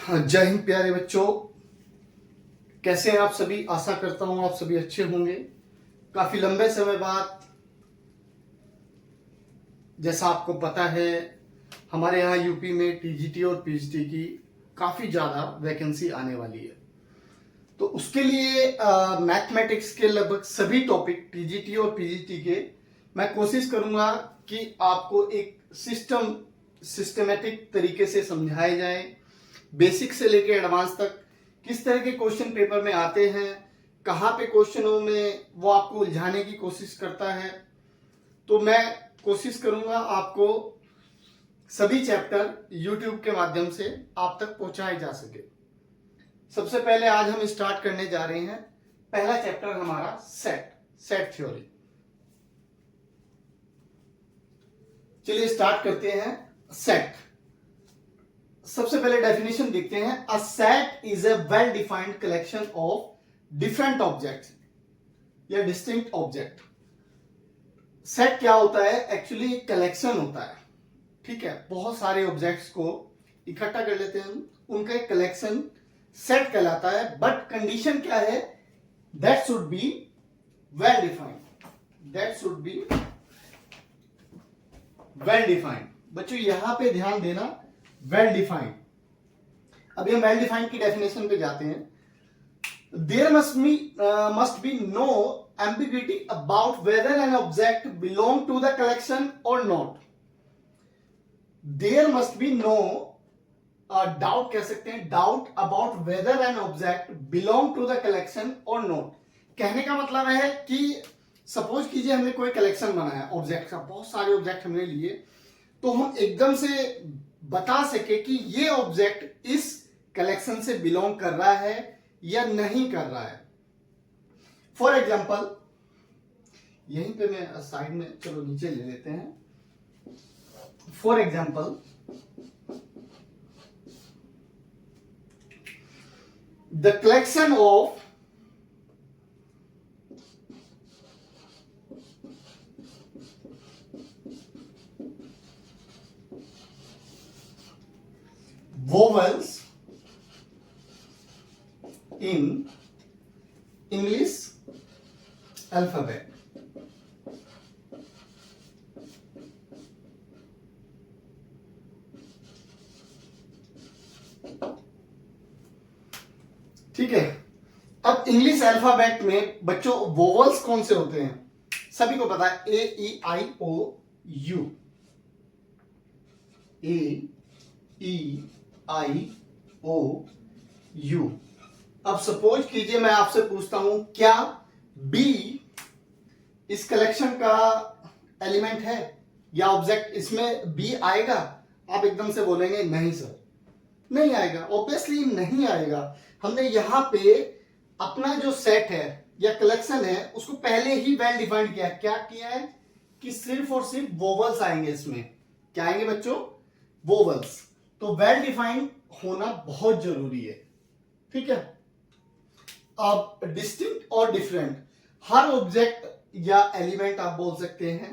जय हिंद प्यारे बच्चों, कैसे हैं आप सभी। आशा करता हूं आप सभी अच्छे होंगे। काफी लंबे समय बाद, जैसा आपको पता है, हमारे यहाँ यूपी में टीजीटी और पीजीटी की काफी ज्यादा वैकेंसी आने वाली है। तो उसके लिए मैथमेटिक्स के लगभग सभी टॉपिक टीजीटी और पीजीटी के मैं कोशिश करूंगा कि आपको एक सिस्टमेटिक तरीके से समझाए जाए। बेसिक से लेकर एडवांस तक किस तरह के क्वेश्चन पेपर में आते हैं, कहाँ पे क्वेश्चनों में वो आपको उलझाने की कोशिश करता है। तो मैं कोशिश करूंगा आपको सभी चैप्टर YouTube के माध्यम से आप तक पहुंचाए जा सके। सबसे पहले आज हम स्टार्ट करने जा रहे हैं पहला चैप्टर हमारा सेट थ्योरी। चलिए स्टार्ट करते हैं। सेट, सबसे पहले डेफिनेशन देखते हैं। A set is a well defined collection of different objects या डिस्टिंक्ट ऑब्जेक्ट। सेट क्या होता है? एक्चुअली कलेक्शन होता है, ठीक है। बहुत सारे ऑब्जेक्ट्स को इकट्ठा कर लेते हैं, उनका एक कलेक्शन सेट कहलाता है। बट कंडीशन क्या है? That should be well defined. That should be well defined. बच्चों यहां पे ध्यान देना, वेल डिफाइंड। अभी हम वेल डिफाइंड की डेफिनेशन पे जाते हैं। There must be no ambiguity about whether an object belong to the collection or not. There must be no doubt कह सकते हैं, doubt about whether an object belong to the collection or not. कहने का मतलब है कि suppose कीजिए हमने कोई कलेक्शन बनाया ऑब्जेक्ट का, बहुत सारे ऑब्जेक्ट हमने लिए, तो हम एकदम से बता सके कि ये ऑब्जेक्ट इस कलेक्शन से बिलोंग कर रहा है या नहीं कर रहा है। फॉर एग्जाम्पल, यहीं पे मैं साइड में, चलो नीचे ले लेते हैं। For example, the collection of vowels in English alphabet। ठीक है। अब इंग्लिश अल्फाबेट में बच्चों वोवल्स कौन से होते हैं? सभी को पता है, A E I O U. A E I O U. अब सपोज कीजिए मैं आपसे पूछता हूं, क्या बी इस कलेक्शन का एलिमेंट है या ऑब्जेक्ट? इसमें बी आएगा? आप एकदम से बोलेंगे नहीं सर, नहीं आएगा। ऑब्वियसली नहीं आएगा। हमने यहां पे अपना जो सेट है या कलेक्शन है उसको पहले ही वेल डिफाइंड किया। क्या किया है कि सिर्फ और सिर्फ वोवल्स आएंगे इसमें। क्या आएंगे बच्चों? वोवल्स। तो वेल डिफाइंड होना बहुत जरूरी है, ठीक है। अब डिस्टिंक्ट और डिफरेंट, हर ऑब्जेक्ट या एलिमेंट आप बोल सकते हैं,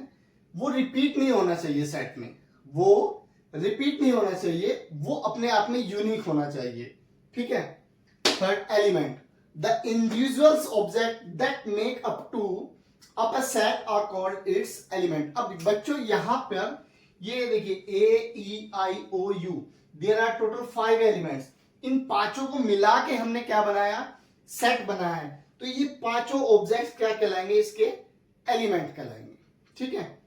वो रिपीट नहीं होना चाहिए सेट में। वो रिपीट नहीं होना चाहिए, वो अपने आप में यूनिक होना चाहिए, ठीक है। Third element, the individuals object that make up a set are called its element. अब बच्चों यहां पर ये देखिए, A E I O U, there are total 5 elements. इन पांचों को मिला के हमने क्या बनाया? सेट बनाया है। तो ये पांचों ऑब्जेक्ट्स क्या कहलाएंगे? इसके एलिमेंट कहलाएंगे, ठीक है।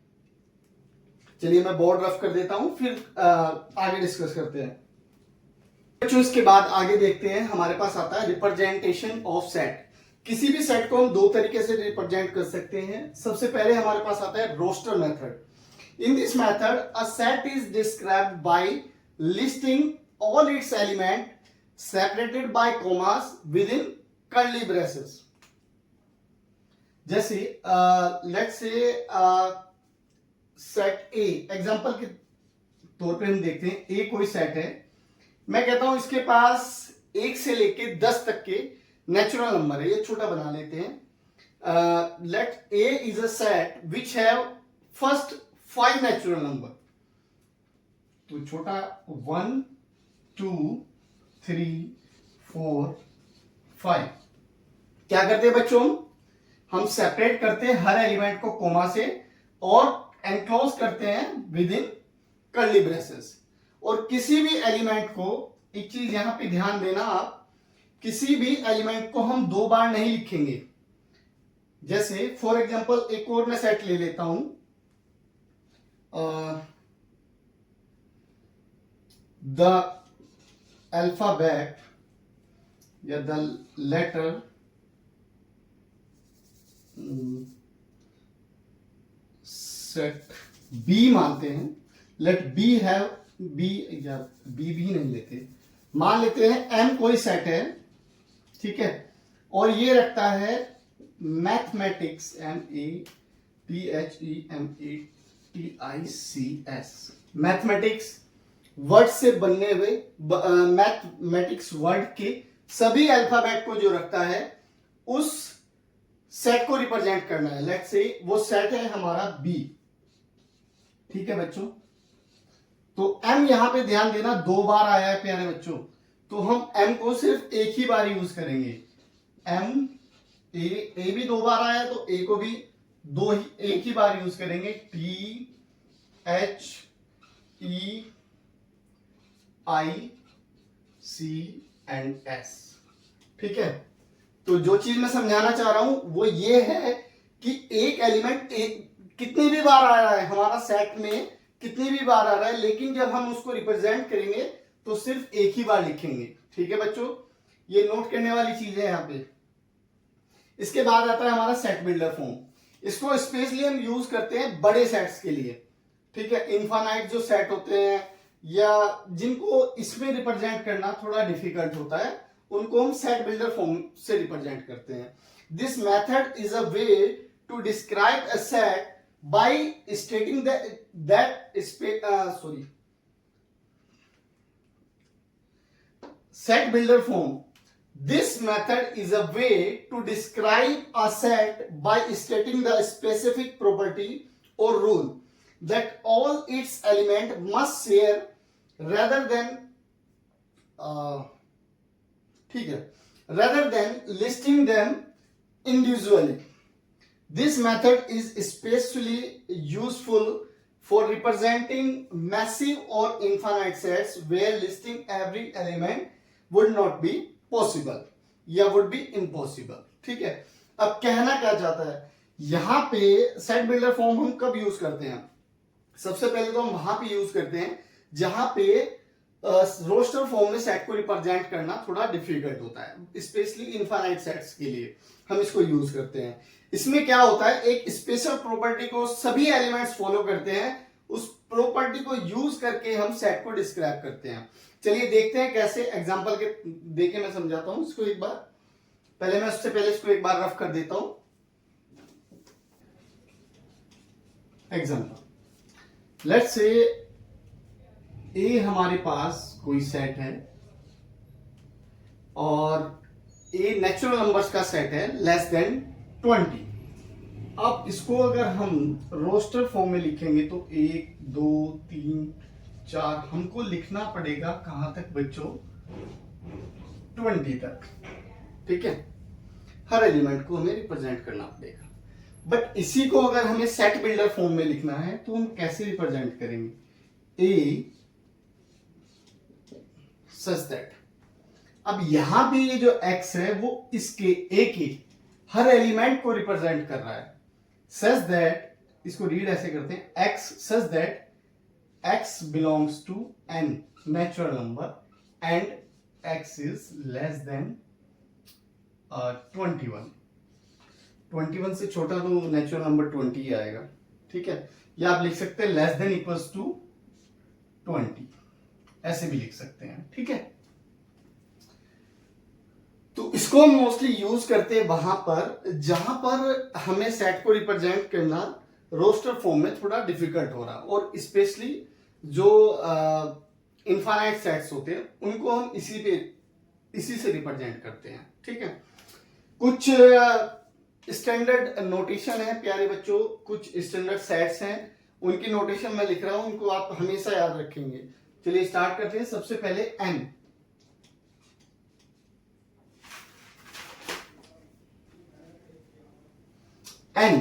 चलिए मैं बोर्ड रफ कर देता हूं, फिर आगे डिस्कस करते हैं बच्चों। इसके बाद आगे देखते हैं, हमारे पास आता है रिप्रेजेंटेशन ऑफ सेट। किसी भी सेट को हम दो तरीके से रिप्रेजेंट कर सकते हैं। सबसे पहले हमारे पास आता है roster method. In this method, a set is described by listing all its elements separated by commas within curly braces. जैसे let's say set A, example के तौर पे हम देखते हैं, A कोई सेट है। मैं कहता हूं इसके पास 1 से लेके 10 तक के नेचुरल नंबर है। ये छोटा बना लेते हैं। Let A is a set which have first 5 natural number. तो छोटा 1 2 3 4 5। क्या करते हैं बच्चों, हम सेपरेट करते हैं हर एलिमेंट को कोमा से और एनक्लोज करते हैं विद इन कर्ली ब्रेसेस। और किसी भी एलिमेंट को, एक चीज यहां पे ध्यान देना आप, किसी भी एलिमेंट को हम दो बार नहीं लिखेंगे। जैसे फॉर एग्जांपल एक और मैं सेट ले लेता हूं, द अल्फाबेट या द लेटर सेट बी मानते हैं। लेट बी हैव बी, या बी भी नहीं लेते, मान लेते हैं एम कोई सेट है, ठीक है, और ये रखता है मैथमेटिक्स, METHEMATICS, मैथमेटिक्स वर्ड से बनने हुए मैथमेटिक्स वर्ड के सभी अल्फाबेट को जो रखता है उस सेट को रिप्रेजेंट करना है। लेट्स से वो सेट है हमारा बी, ठीक है बच्चों। तो एम यहां पे ध्यान देना दो बार आया है प्यारे बच्चों, तो हम एम को सिर्फ एक ही बार यूज करेंगे। एम ए भी दो बार आया तो ए को भी एक ही बार यूज करेंगे। THEICS, ठीक है। तो जो चीज मैं समझाना चाह रहा हूं वो ये है कि एक एलिमेंट कितनी भी बार आ रहा है हमारा सेट में, कितनी भी बार आ रहा है, लेकिन जब हम उसको रिप्रेजेंट करेंगे तो सिर्फ एक ही बार लिखेंगे, ठीक है बच्चों। ये नोट करने वाली चीज है यहाँ पे। इसके बाद आता है हमारा सेट बिल्डर फॉर्म। इसको स्पेशली हम यूज करते हैं बड़े सेट्स के लिए, ठीक है। इनफाइनाइट जो सेट होते हैं या जिनको इसमें रिप्रेजेंट करना थोड़ा डिफिकल्ट होता है, उनको हम सेट बिल्डर फॉर्म से रिप्रेजेंट करते हैं। This method is a way to describe a set by stating set builder form. This method is a way to describe a set by stating the specific property or rule that all its elements must share rather than listing them individually. This method is especially useful for representing massive or infinite sets where listing every element would not be possible या would be impossible, ठीक है। अब कहना क्या चाहता है, यहां पे सेट बिल्डर फॉर्म हम कब यूज करते हैं? सबसे पहले तो हम वहां पे यूज करते हैं जहां पे रोस्टर फॉर्म में सेट को रिप्रेजेंट करना थोड़ा डिफिकल्ट होता है, स्पेशली इनफाइनाइट सेट्स के लिए हम इसको यूज करते हैं। इसमें क्या होता है, एक स्पेशल प्रॉपर्टी को सभी एलिमेंट्स फॉलो करते हैं, उस प्रॉपर्टी को यूज करके हम सेट को डिस्क्राइब करते हैं। चलिए देखते हैं कैसे, एग्जांपल के देके मैं समझाता हूं इसको एक बार। मैं उससे पहले इसको एक बार रफ कर देता हूं। एग्जांपल, लेट्स से ए हमारे पास कोई सेट है और ए नेचुरल नंबर्स का सेट है लेस देन 20। अब इसको अगर हम रोस्टर फॉर्म में लिखेंगे तो 1 2 3 4 हमको लिखना पड़ेगा कहां तक बच्चों, 20 तक, ठीक है। हर एलिमेंट को हमें रिप्रेजेंट करना पड़ेगा। बट इसी को अगर हमें सेट बिल्डर फॉर्म में लिखना है तो हम कैसे रिप्रेजेंट करेंगे? ए सच दैट, अब यहां पे ये जो x है वो इसके ए के हर एलिमेंट को रिप्रेजेंट कर रहा है। सच दैट, इसको रीड ऐसे करते हैं, x such that x belongs to n natural number and x is less than 21 से छोटा तो नेचुरल नंबर 20 ही आएगा, ठीक है। या आप लिख सकते हैं लेस देन इक्वल्स टू 20, ऐसे भी लिख सकते हैं, ठीक है। तो इसको हम मोस्टली यूज करते हैं वहां पर जहां पर हमें सेट को रिप्रेजेंट करना रोस्टर फॉर्म में थोड़ा डिफिकल्ट हो रहा, और स्पेशली जो इनफाइनाइट सेट्स होते हैं उनको हम इसी से रिप्रेजेंट करते हैं, ठीक है। कुछ स्टैंडर्ड नोटेशन है प्यारे बच्चों, कुछ स्टैंडर्ड सेट्स हैं, उनकी नोटेशन मैं लिख रहा हूं, उनको आप हमेशा याद रखेंगे। चलिए स्टार्ट करते हैं। सबसे पहले n, एन,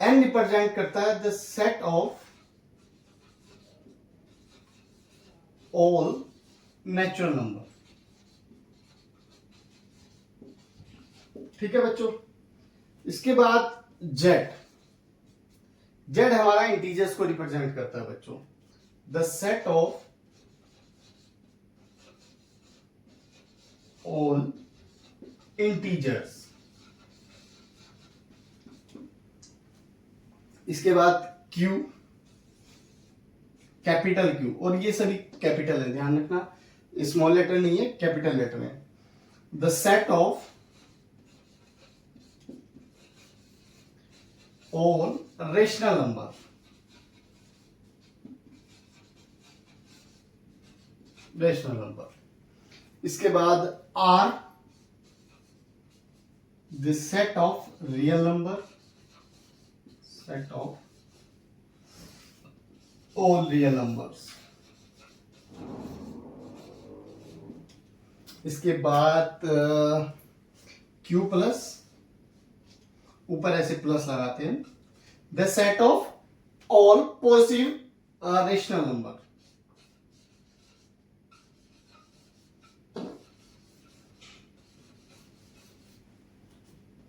एन रिप्रेजेंट करता है the set of all natural number. ठीक है बच्चों। इसके बाद जेड, जेड हमारा इंटीजर्स को रिप्रेजेंट करता है बच्चों, the set of all integers. इसके बाद क्यू, कैपिटल क्यू, और ये सभी कैपिटल है, ध्यान रखना स्मॉल लेटर नहीं है, कैपिटल लेटर है। The set of all rational number, rational number. इसके बाद R, the set of real number, set of all real numbers. इसके बाद क्यू प्लस, ऊपर ऐसे प्लस लगाते हैं, the set of all positive rational number,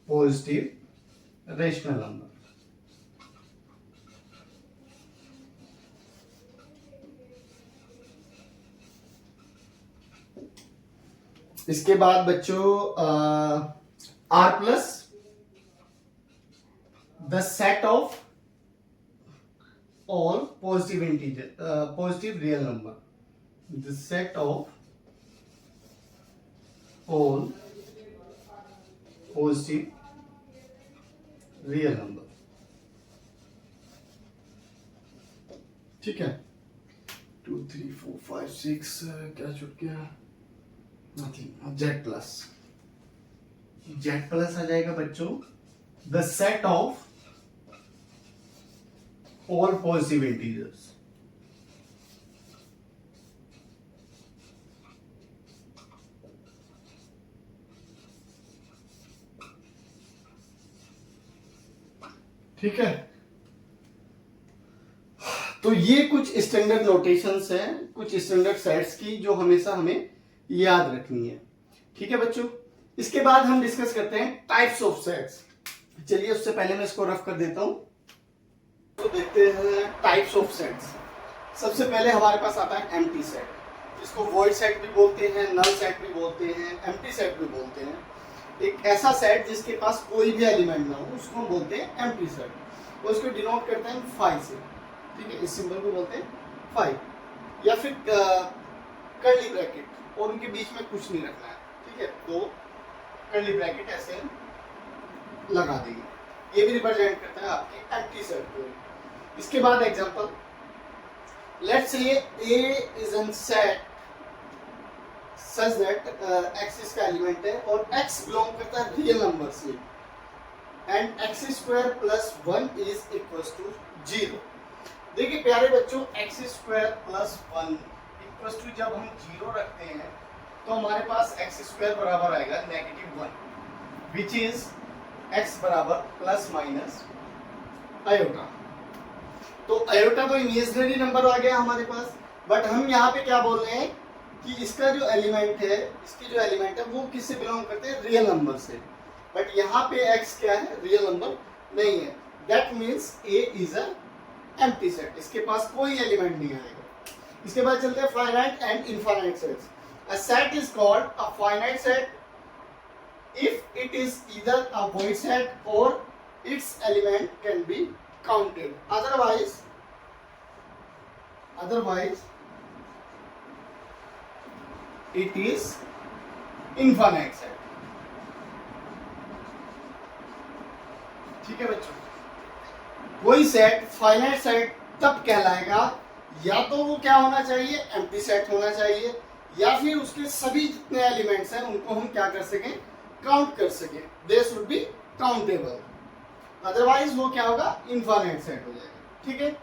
positive rational number. इसके बाद बच्चों R plus, the set of all positive integer, positive real number, the set of all positive real number. ठीक है, 2 3 4 5 6 क्या छूट गया, जेड प्लस, जेड प्लस आ जाएगा बच्चों, the set of all positive integers. ठीक है, तो ये कुछ स्टैंडर्ड नोटेशंस हैं, कुछ स्टैंडर्ड सेट्स की जो हमेशा हमें याद रखनी है। ठीक है बच्चों, इसके बाद हम डिस्कस करते हैं टाइप्स ऑफ सेट्स। चलिए उससे पहले मैं इसको रफ कर देता हूं। तो देखते हैं टाइप्स ऑफ सेट्स। सबसे पहले हमारे पास आता है एम्प्टी सेट, जिसको वॉइड सेट भी बोलते हैं, नल सेट भी बोलते हैं, एम्प्टी सेट भी बोलते हैं। एक ऐसा सेट जिसके पास कोई भी एलिमेंट ना हो उसको हम बोलते हैं एम्प्टी सेट, और उसको डिनोट करते हैं 5 से। ठीक है, इस सिंबल को बोलते हैं 5, या फिर कर्ली ब्रैकेट, और उनके बीच में कुछ नहीं रखना है। ठीक है, तो कर्ली ब्रैकेट ऐसे लगा देंगे, ये भी रिप्रेजेंट करता है आपके एम्प्टी सेट को। इसके बाद example, let's say A is an set such that x इसका एलिमेंट है और x बिलोंग करता है रियल नंबर से, and x² plus 1 is equals to 0। देखिए प्यारे बच्चों, x² प्लस 1 इक्वल्स टू जब हम 0 रखते हैं तो हमारे पास x² बराबर आएगा -1, विच इज x बराबर प्लस माइनस आयोटा। तो आयोटा तो इमेजिनरी नंबर आ गया हमारे पास, बट हम यहाँ पे क्या बोल रहे हैं कि इसका जो एलिमेंट है, इसकी जो एलिमेंट है वो किससे बिलोंग करते हैं, रियल नंबर से। बट यहाँ पे x क्या है, रियल नंबर नहीं है। That means A is a empty set, इसके पास कोई एलिमेंट नहीं आएगा। इसके बाद चलते हैं finite and infinite sets. A set is called a finite set if it is either a void set और its element can be counted, otherwise it is infinite set। ठीक है बच्चों, कोई सेट फाइनाइट सेट तब कहलाएगा या तो वो क्या होना चाहिए, एम्प्टी सेट होना चाहिए, या फिर उसके सभी जितने एलिमेंट्स हैं उनको हम क्या कर सकें, काउंट कर सकें, they should be countable. Otherwise वो क्या होगा, इनफाइनाइट सेट हो जाएगा। ठीक है,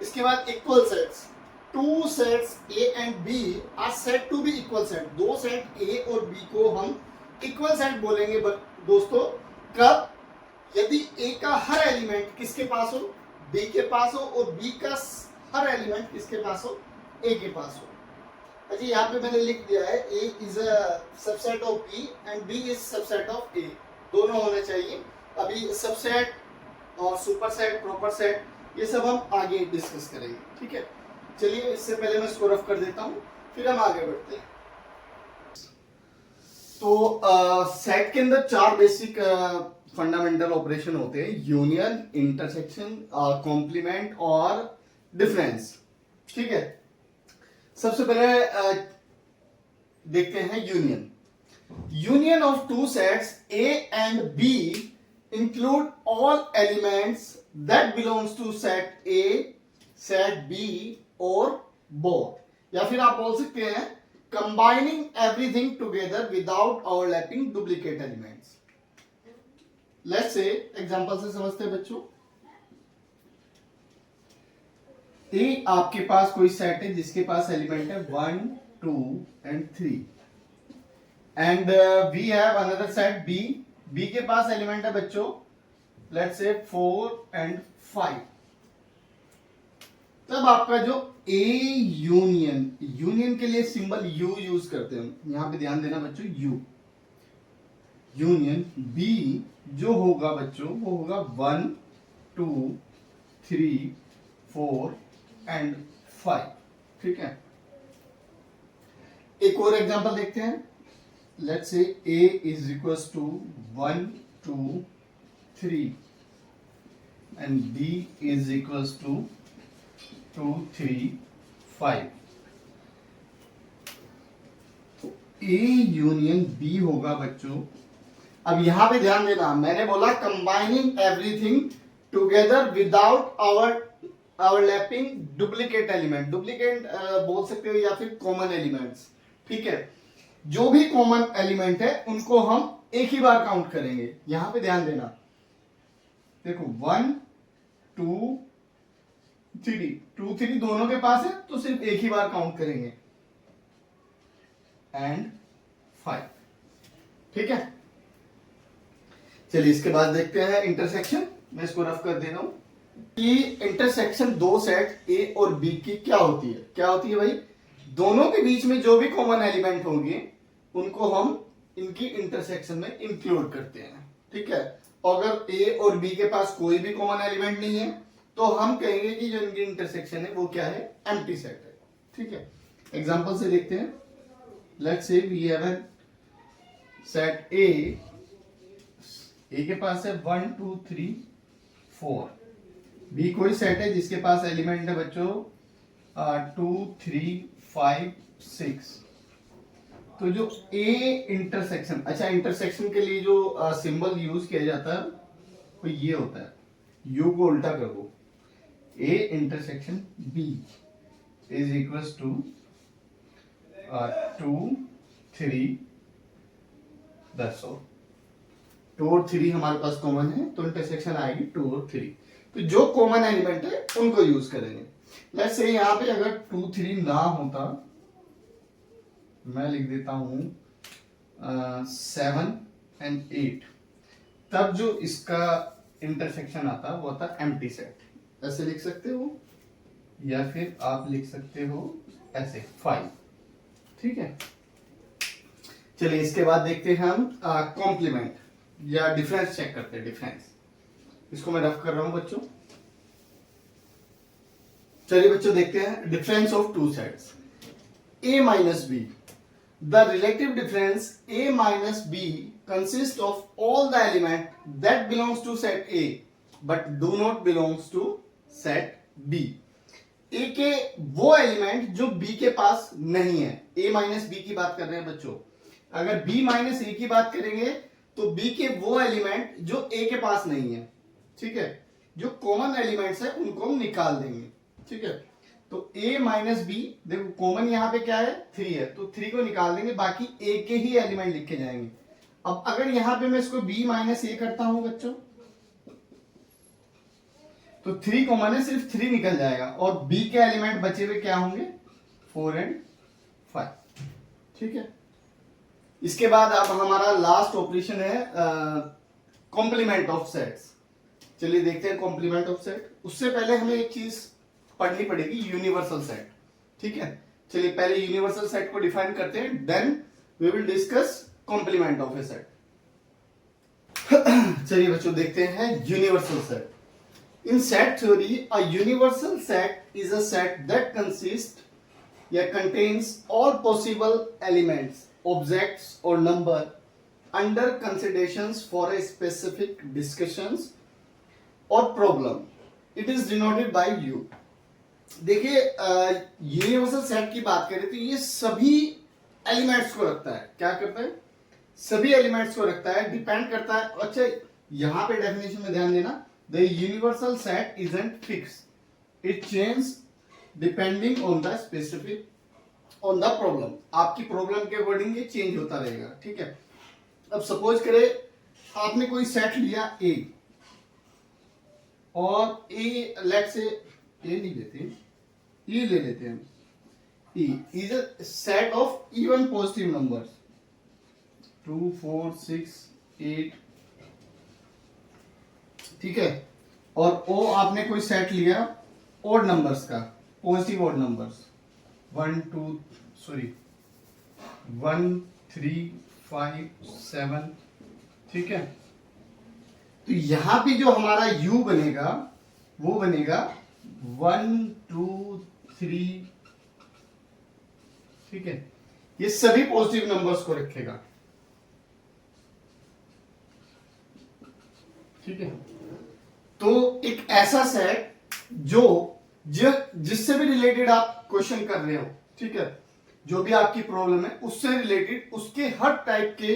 इसके बाद equal sets. Two sets A and B are said to be equal set. दो सेट A और B को हम इक्वल सेट बोलेंगे दोस्तों, कब? यदि ए का हर एलिमेंट किसके पास हो? बी के पास हो, और बी का हर एलिमेंट किसके पास हो? ए के पास हो। अच्छा, यहाँ पे मैंने लिख दिया है A is a subset of B and B is subset of A, दोनों होने चाहिए। अभी सबसेट और सुपरसेट, प्रॉपर सेट, ये सब हम आगे डिस्कस करेंगे, ठीक है। चलिए, इससे पहले मैं इसको रफ कर देता हूं, फिर हम आगे बढ़ते हैं। तो सेट के अंदर 4 बेसिक फंडामेंटल ऑपरेशन होते हैं: यूनियन, इंटरसेक्शन, कॉम्प्लीमेंट और डिफरेंस, ठीक है। सबसे पहले देखते हैं union. Union of two sets A and B include all elements that belongs to set A, set B or both, या फिर आप बोल सकते हैं combining everything together without overlapping duplicate elements. Let's say example से समझते हैं बच्चों। A आपके पास कोई सेट है जिसके पास एलिमेंट है 1, 2 and 3 and we have another set B. B के पास एलिमेंट है बच्चों, लेट्स से 4 and 5। तब आपका जो ए यूनियन, यूनियन के लिए सिंबल यू यूज करते हैं, यहां पे ध्यान देना बच्चों, यू यूनियन बी जो होगा बच्चों वो होगा 1, 2, 3, 4 and 5, ठीक है। एक और एग्जांपल देखते हैं। Let's say A is equals to 1, 2, 3 and B is equals to 2, 3, 5। तो A यूनियन B होगा बच्चों। अब यहां पे ध्यान देना, मैंने बोला combining everything together without overlapping duplicate element. Duplicate बोल सकते हो या फिर कॉमन एलिमेंट्स, ठीक है। जो भी कॉमन एलिमेंट है उनको हम एक ही बार काउंट करेंगे। यहां पे ध्यान देना, देखो 1, 2, 3 दोनों के पास है तो सिर्फ एक ही बार काउंट करेंगे, एंड 5, ठीक है। चलिए, इसके बाद देखते हैं इंटरसेक्शन। मैं इसको रफ कर दे रहा हूं कि इंटरसेक्शन दो सेट ए और बी की क्या होती है। क्या होती है भाई? दोनों के बीच में जो भी कॉमन एलिमेंट होंगे उनको हम इनकी इंटरसेक्शन में इंक्लूड करते हैं, ठीक है। अगर ए और बी के पास कोई भी कॉमन एलिमेंट नहीं है तो हम कहेंगे कि जो इनकी इंटरसेक्शन है वो क्या है? एम्प्टी सेट है, ठीक है। एग्जांपल से देखते हैं। Let's say we have a set A के पास है 1, 2, 3, 4। बी कोई सेट है जिसके पास एलिमेंट है बच्चों 2, 3, 5, 6। तो जो ए इंटरसेक्शन, अच्छा इंटरसेक्शन के लिए जो सिंबल यूज किया जाता है वो ये होता है, यू को उल्टा कर दो, A intersection B is equals to 2, 3, that's all. 2 और 3 हमारे पास कॉमन है तो इंटरसेक्शन आएगी 2 और 3। तो जो कॉमन एलिमेंट है उनको यूज करेंगे। लेट्स से यहां पे अगर 2, 3 ना होता, मैं लिख देता हूं 7 and 8, तब जो इसका इंटरसेक्शन आता वो आता एम्प्टी सेट। ऐसे लिख सकते हो या फिर आप लिख सकते हो ऐसे 5, ठीक है। चलिए, इसके बाद देखते हैं हम कॉम्प्लीमेंट या डिफरेंस चेक करते हैं। डिफरेंस, इसको मैं रफ कर रहा हूं बच्चों। चलिए बच्चों, देखते हैं difference of two sets A minus B. The relative difference A minus B consists of all the element that belongs to set A but do not belongs to set B. A के वो element जो B के पास नहीं है, A minus B की बात कर रहे हैं बच्चों। अगर B माइनस A की बात करेंगे तो B के वो एलिमेंट जो A के पास नहीं है, ठीक है। जो कॉमन एलिमेंट्स है उनको हम निकाल देंगे, ठीक है। तो A माइनस बी, देखो कॉमन यहाँ पे क्या है? 3 है, तो 3 को निकाल देंगे, बाकी A के ही एलिमेंट लिखे जाएंगे। अब अगर यहाँ पे मैं इसको B माइनस A करता हूं बच्चों तो 3 कॉमन है, सिर्फ 3 निकल जाएगा और B के एलिमेंट बचे हुए क्या होंगे? 4 and 5, ठीक है। इसके बाद अब हमारा लास्ट ऑपरेशन है कॉम्प्लीमेंट ऑफ सेट्स। चलिए देखते हैं कॉम्प्लीमेंट ऑफ सेट। उससे पहले हमें एक चीज पढ़नी पड़ेगी, यूनिवर्सल सेट। ठीक है, चलिए पहले यूनिवर्सल सेट को डिफाइन करते हैं, then we will discuss complement of A set. चलिए बच्चों देखते हैं universal set. In set theory, a universal set is a set that consists या contains all possible elements, objects or number under considerations for a specific discussions or problem. It is denoted by U. देखिए universal set की बात करें तो ये सभी elements को रखता है। क्या करता है? सभी एलिमेंट्स को रखता है, डिपेंड करता है। अच्छा यहां पे डेफिनेशन में ध्यान देना, the universal set isn't fixed, it changes depending on the specific on the problem। आपकी प्रॉब्लम के अकॉर्डिंग ये चेंज होता रहेगा। ठीक है, अब सपोज करें आपने कोई सेट लिया ए, और ए लेट से ए नहीं लेते, ई ले लेते हैं। E is a set of even positive numbers 2 4 6 8। ठीक है, और ओ आपने कोई सेट लिया ओड नंबर्स का, पॉजिटिव ओड नंबर्स 1 3 5 7। ठीक है, तो यहां पे जो हमारा यू बनेगा वो बनेगा 1 2 3। ठीक है, ये सभी पॉजिटिव नंबर्स को रखेगा। ठीक है, तो एक ऐसा सेट जो जिससे भी रिलेटेड आप क्वेश्चन कर रहे हो, ठीक है, जो भी आपकी प्रॉब्लम है उससे रिलेटेड उसके हर टाइप के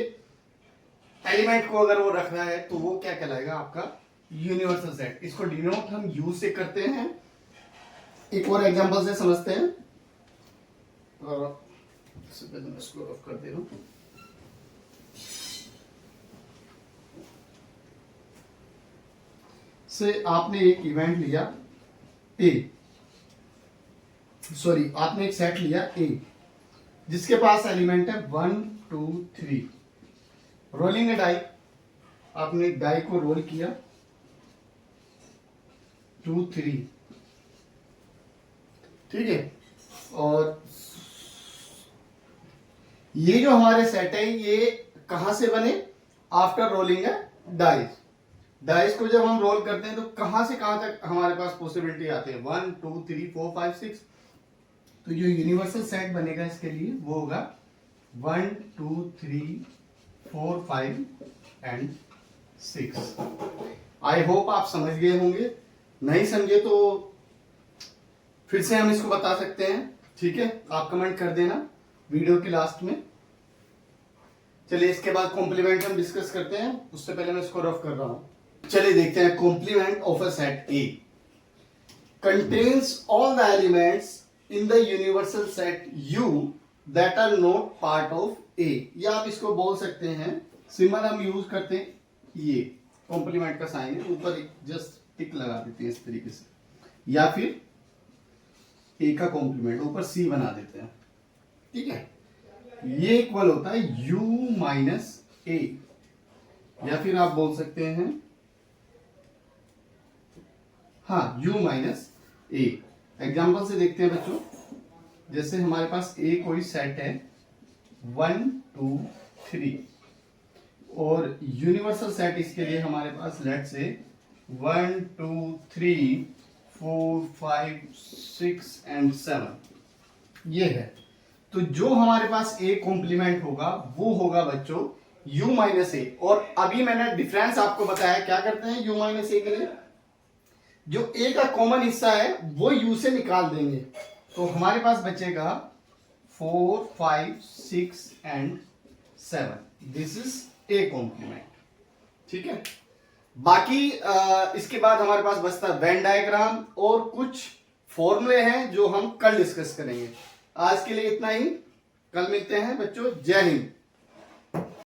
एलिमेंट को अगर वो रख रहा है तो वो क्या कहलाएगा? आपका यूनिवर्सल सेट। इसको डिनोट हम यू से करते हैं। एक और एग्जांपल से समझते हैं, और इसको ऑफ कर दे रहा हूं। से आपने एक इवेंट लिया ए, सॉरी आपने एक सेट लिया ए जिसके पास एलिमेंट है 1 2 3। रोलिंग ए डाई, आपने डाई को रोल किया 2 3। ठीक है, और ये जो हमारे सेट है ये कहां से बने? आफ्टर रोलिंग ए डाइस। डाइस को जब हम रोल करते हैं तो कहां से कहां तक हमारे पास पॉसिबिलिटी आती है? 1 2 3 4 5 6। तो जो यूनिवर्सल सेट बनेगा इसके लिए वो होगा 1 2 3 4 5 एंड 6। आई होप आप समझ गए होंगे, नहीं समझे तो फिर से हम इसको बता सकते हैं। ठीक है, आप कमेंट कर देना वीडियो के लास्ट में। चलिए इसके बाद कॉम्प्लीमेंट हम डिस्कस करते हैं, उससे पहले मैं इसको रफ कर रहा हूं। चलिए देखते हैं complement of a set A contains all the elements in the universal set U that are not part of A. या आप इसको बोल सकते हैं, सिंबल हम यूज करते हैं, ये कॉम्प्लीमेंट का साइन है, ऊपर एक जस्ट टिक लगा देते हैं इस तरीके से, या फिर ए का कॉम्प्लीमेंट ऊपर सी बना देते हैं। ठीक है, ये इक्वल होता है यू माइनस ए, या फिर आप बोल सकते हैं हाँ u माइनस ए। एग्जाम्पल से देखते हैं बच्चों, जैसे हमारे पास ए कोई सेट है 1 2 3, और यूनिवर्सल सेट इसके लिए हमारे पास लेट से 1 2 3 4 5 6 एंड 7 ये है। तो जो हमारे पास ए कॉम्प्लीमेंट होगा वो होगा बच्चों u माइनस ए। और अभी मैंने डिफरेंस आपको बताया, क्या करते हैं u माइनस ए के लिए, जो ए का कॉमन हिस्सा है वो u से निकाल देंगे, तो हमारे पास बचेगा 4 5 6 and 7। This is a complement. ठीक है, बाकी इसके बाद हमारे पास बचता है वेन डायग्राम और कुछ फॉर्मूले हैं जो हम कल डिस्कस करेंगे। आज के लिए इतना ही, कल मिलते हैं बच्चों। जय हिंद।